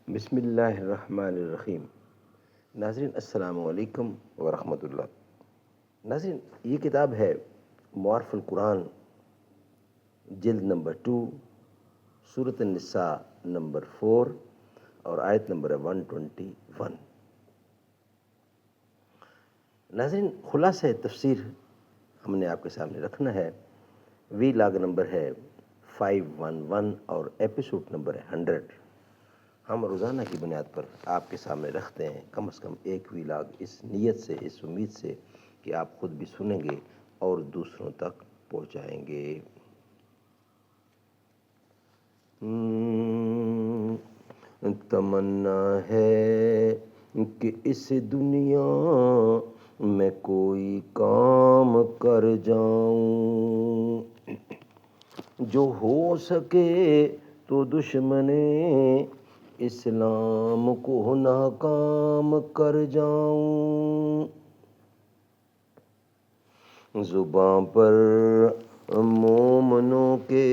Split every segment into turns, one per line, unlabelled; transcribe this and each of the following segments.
بسم اللہ الرحمن الرحیم۔ ناظرین السلام علیکم ورحمۃ اللہ۔ ناظرین، یہ کتاب ہے معارف القرآن، جلد نمبر 2، سورۃ النساء نمبر 4 اور آیت نمبر 121۔ ناظرین، خلاصہ تفسیر ہم نے آپ کے سامنے رکھنا ہے۔ وی لاگ نمبر ہے 511 اور ایپیسوڈ نمبر ہے 100۔ ہم روزانہ کی بنیاد پر آپ کے سامنے رکھتے ہیں کم از کم ایک ویلاگ، اس نیت سے، اس امید سے کہ آپ خود بھی سنیں گے اور دوسروں تک پہنچائیں گے۔ تمنا ہے کہ اس دنیا میں کوئی کام کر جاؤں، جو ہو سکے تو دشمن اسلام کو ناکام کر جاؤں۔ زباں پر مومنوں کے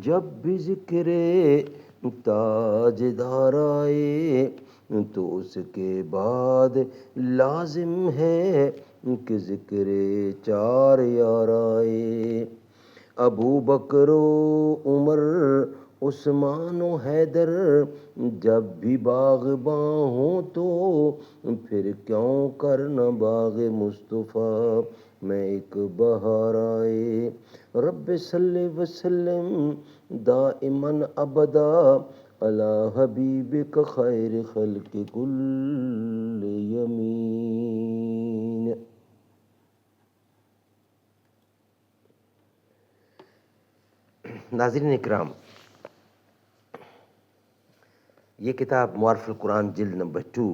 جب بھی ذکر تاجدار آئے تو اس کے بعد لازم ہے کہ ذکر چار یار آئے۔ ابو بکر و عمر، عثمان و حیدر جب بھی باغباں ہوں تو پھر کیوں کرنا باغ مصطفیٰ میں ایک بہار آئے۔ رب صلی وسلم دائماً ابدا علی حبیبک خیر خلق کل یمین۔ ناظرین اکرام، یہ کتاب معارف القرآن جلد نمبر 2،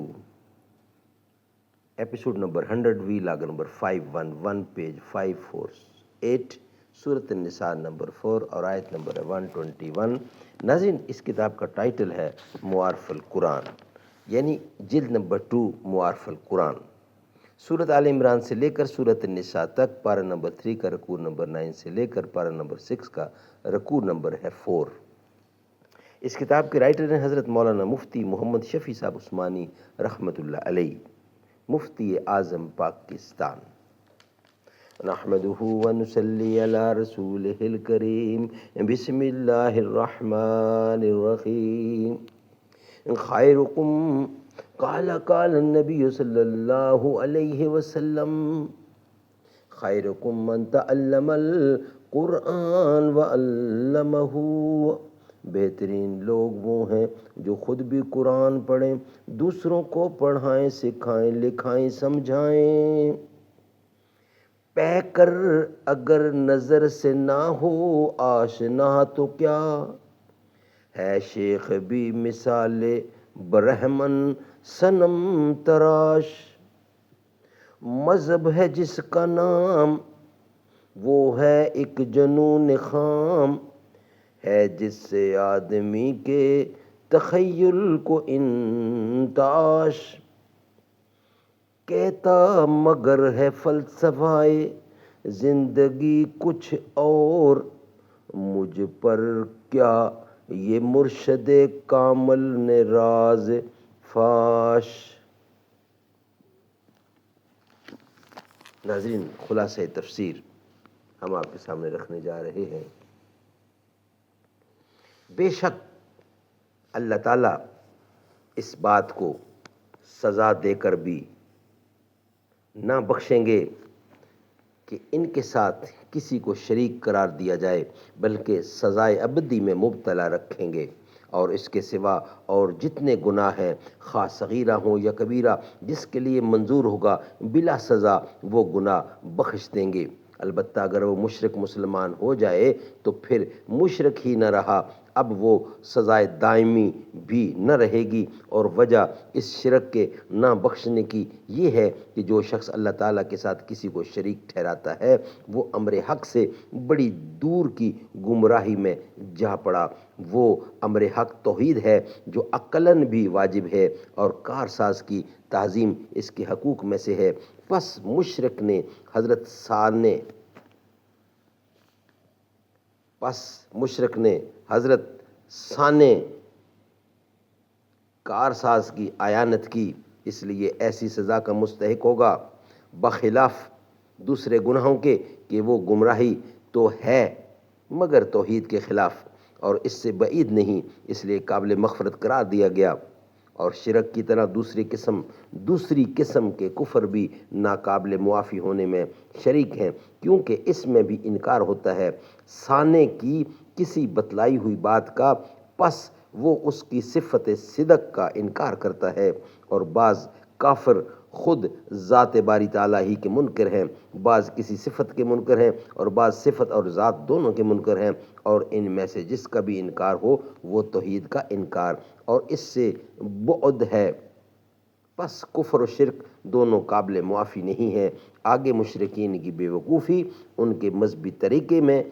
ایپیسوڈ نمبر 100، وی لاگ نمبر 511، پیج 548، سورۃ النساء نمبر 4 اور آیت نمبر 121۔ ناظرین، اس کتاب کا ٹائٹل ہے معارف القرآن، یعنی جلد نمبر 2 معارف القرآن۔ سورۃ آل عمران سے لے کر سورۃ النساء تک، پارہ نمبر 3 کا رکوع نمبر 9 سے لے کر پارہ نمبر 6 کا رکوع نمبر ہے 4۔ اس کتاب کے رائٹر ہیں حضرت مولانا مفتی محمد شفیع صاحب عثمانی رحمۃ اللہ علیہ، مفتی اعظم پاکستان۔ نحمده ونصلی علی رسولہ الکریم، بسم اللہ الرحمن الرحیم۔ خیرکم، قال النبی صلی اللہ علیہ وسلم، خیرکم من تعلم القرآن وعلمہ۔ بہترین لوگ وہ ہیں جو خود بھی قرآن پڑھیں، دوسروں کو پڑھائیں، سکھائیں، لکھائیں، سمجھائیں۔ پہ کر اگر نظر سے نہ ہو آشنا تو کیا ہے، شیخ بھی مثال برہمن صنم تراش۔ مذہب ہے جس کا نام وہ ہے ایک جنون خام، ہے جس سے آدمی کے تخیل کو انتعاش۔ کہتا مگر ہے فلسفہ زندگی کچھ اور، مجھ پر کیا یہ مرشد کامل نے راز فاش۔ ناظرین، خلاصہ تفسیر ہم آپ کے سامنے رکھنے جا رہے ہیں۔ بے شک اللہ تعالیٰ اس بات کو سزا دے کر بھی نہ بخشیں گے کہ ان کے ساتھ کسی کو شریک قرار دیا جائے، بلکہ سزائے ابدی میں مبتلا رکھیں گے، اور اس کے سوا اور جتنے گناہ ہیں، خواہ صغیرہ ہوں یا کبیرہ، جس کے لیے منظور ہوگا بلا سزا وہ گناہ بخش دیں گے۔ البتہ اگر وہ مشرک مسلمان ہو جائے تو پھر مشرک ہی نہ رہا، اب وہ سزائے دائمی بھی نہ رہے گی، اور وجہ اس شرک کے نہ بخشنے کی یہ ہے کہ جو شخص اللہ تعالیٰ کے ساتھ کسی کو شریک ٹھہراتا ہے وہ امر حق سے بڑی دور کی گمراہی میں جا پڑا۔ وہ امر حق توحید ہے جو عقلاً بھی واجب ہے، اور کارساز کی تعظیم اس کے حقوق میں سے ہے۔ پس مشرک نے حضرت صانع کارساز کی آیانت کی، اس لیے ایسی سزا کا مستحق ہوگا، بخلاف دوسرے گناہوں کے کہ وہ گمراہی تو ہے مگر توحید کے خلاف، اور اس سے بعید نہیں، اس لیے قابل مغفرت قرار دیا گیا۔ اور شرک کی طرح دوسری قسم کے کفر بھی ناقابل معافی ہونے میں شریک ہیں، کیونکہ اس میں بھی انکار ہوتا ہے سانے کی کسی بتلائی ہوئی بات کا، پس وہ اس کی صفت صدق کا انکار کرتا ہے۔ اور بعض کافر خود ذات باری تعالیٰ ہی کے منکر ہیں، بعض کسی صفت کے منکر ہیں، اور بعض صفت اور ذات دونوں کے منکر ہیں، اور ان میں سے جس کا بھی انکار ہو وہ توحید کا انکار اور اس سے بعد ہے۔ پس کفر و شرک دونوں قابل معافی نہیں ہیں۔ آگے مشرکین کی بے وقوفی ان کے مذہبی طریقے میں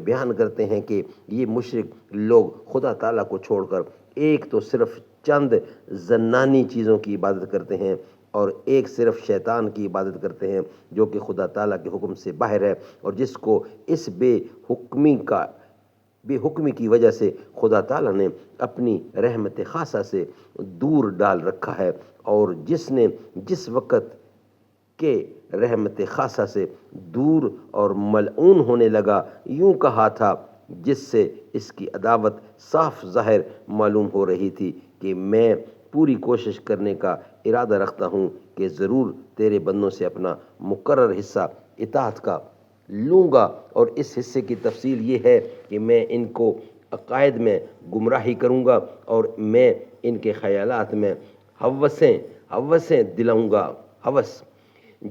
بیان کرتے ہیں کہ یہ مشرک لوگ خدا تعالیٰ کو چھوڑ کر ایک تو صرف چند ذنانی چیزوں کی عبادت کرتے ہیں، اور ایک صرف شیطان کی عبادت کرتے ہیں جو کہ خدا تعالیٰ کے حکم سے باہر ہے، اور جس کو اس بے حکمی کی وجہ سے خدا تعالیٰ نے اپنی رحمت خاصہ سے دور ڈال رکھا ہے، اور جس نے جس وقت کہ رحمت خاصہ سے دور اور ملعون ہونے لگا، یوں کہا تھا جس سے اس کی عداوت صاف ظاہر معلوم ہو رہی تھی کہ میں پوری کوشش کرنے کا ارادہ رکھتا ہوں کہ ضرور تیرے بندوں سے اپنا مقرر حصہ اطاعت کا لوں گا، اور اس حصے کی تفصیل یہ ہے کہ میں ان کو عقائد میں گمراہی کروں گا، اور میں ان کے خیالات میں ہوسیں دلاؤں گا، ہوس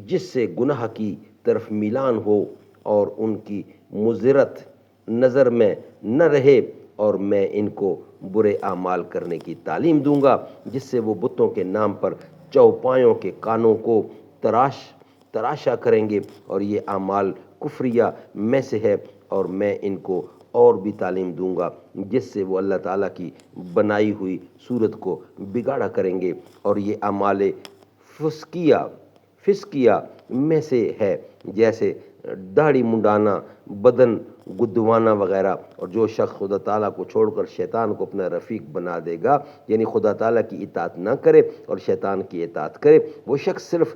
جس سے گناہ کی طرف میلان ہو اور ان کی مضرت نظر میں نہ رہے، اور میں ان کو برے اعمال کرنے کی تعلیم دوں گا جس سے وہ بتوں کے نام پر چوپایوں کے کانوں کو تراشا کریں گے، اور یہ اعمال کفریہ میں سے ہے، اور میں ان کو اور بھی تعلیم دوں گا جس سے وہ اللہ تعالیٰ کی بنائی ہوئی صورت کو بگاڑا کریں گے، اور یہ اعمال فسقیہ میں سے ہے، جیسے داڑھی منڈانا، بدن گدوانا وغیرہ۔ اور جو شخص خدا تعالیٰ کو چھوڑ کر شیطان کو اپنا رفیق بنا دے گا، یعنی خدا تعالیٰ کی اطاعت نہ کرے اور شیطان کی اطاعت کرے، وہ شخص صرف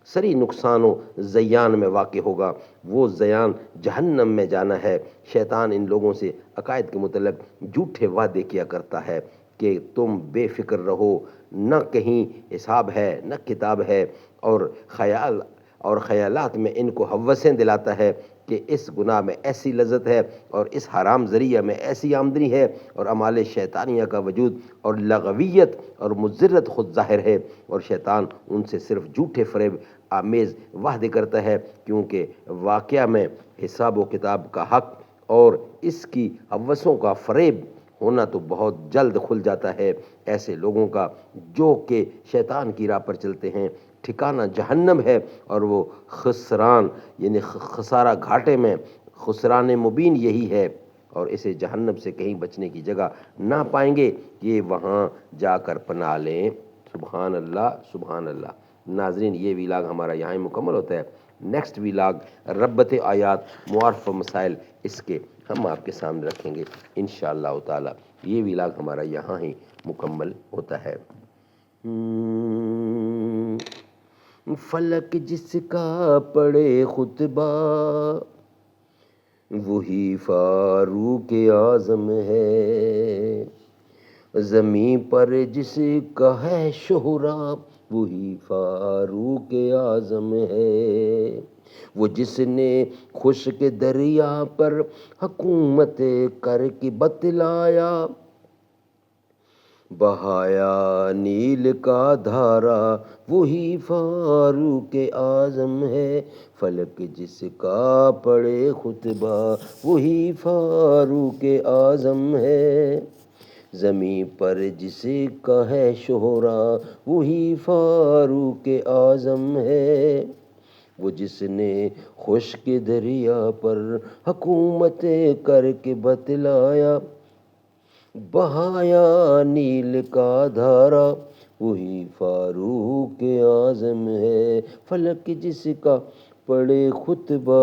سری نقصان و زیان میں واقع ہوگا، وہ زیان جہنم میں جانا ہے۔ شیطان ان لوگوں سے عقائد کے متعلق جھوٹے وعدے کیا کرتا ہے کہ تم بے فکر رہو، نہ کہیں حساب ہے نہ کتاب ہے، اور خیالات میں ان کو ہوسیں دلاتا ہے کہ اس گناہ میں ایسی لذت ہے اور اس حرام ذریعہ میں ایسی آمدنی ہے، اور اعمال شیطانیہ کا وجود اور لغویت اور مضرت خود ظاہر ہے، اور شیطان ان سے صرف جھوٹے فریب آمیز وعدے کرتا ہے، کیونکہ واقعہ میں حساب و کتاب کا حق اور اس کی ہوسوں کا فریب ہونا تو بہت جلد کھل جاتا ہے۔ ایسے لوگوں کا جو کہ شیطان کی راہ پر چلتے ہیں ٹھکانہ جہنم ہے، اور وہ خسران یعنی خسارہ گھاٹے میں خسران مبین یہی ہے، اور اسے جہنم سے کہیں بچنے کی جگہ نہ پائیں گے، یہ وہاں جا کر پناہ لیں۔ سبحان اللہ، سبحان اللہ۔ ناظرین، یہ ویلاگ ہمارا یہاں ہی مکمل ہوتا ہے۔ نیکسٹ ویلاگ ربط آیات، معارف و مسائل، اس کے ہم آپ کے سامنے رکھیں گے انشاءاللہ تعالی۔ یہ ویلاگ ہمارا یہاں ہی مکمل ہوتا ہے۔ فلک جس کا پڑھے خطبہ وہی فاروق اعظم ہے، زمین پر جس کا ہے شہرا وہی فاروق اعظم ہے، وہ جس نے خشک دریا پر حکومت کر کے بتلایا، بہایا نیل کا دھارا وہی فاروق اعظم ہے، فلک جس کا پڑھے خطبہ وہی فاروق اعظم ہے، زمین پر جس کا ہے شہرا وہی فاروق اعظم ہے، وہ جس نے خشک دریا پر حکومت کر کے بتلایا، بہایا نیل کا دھارا وہی فاروق اعظم ہے، فلک جس کا پڑھے خطبہ۔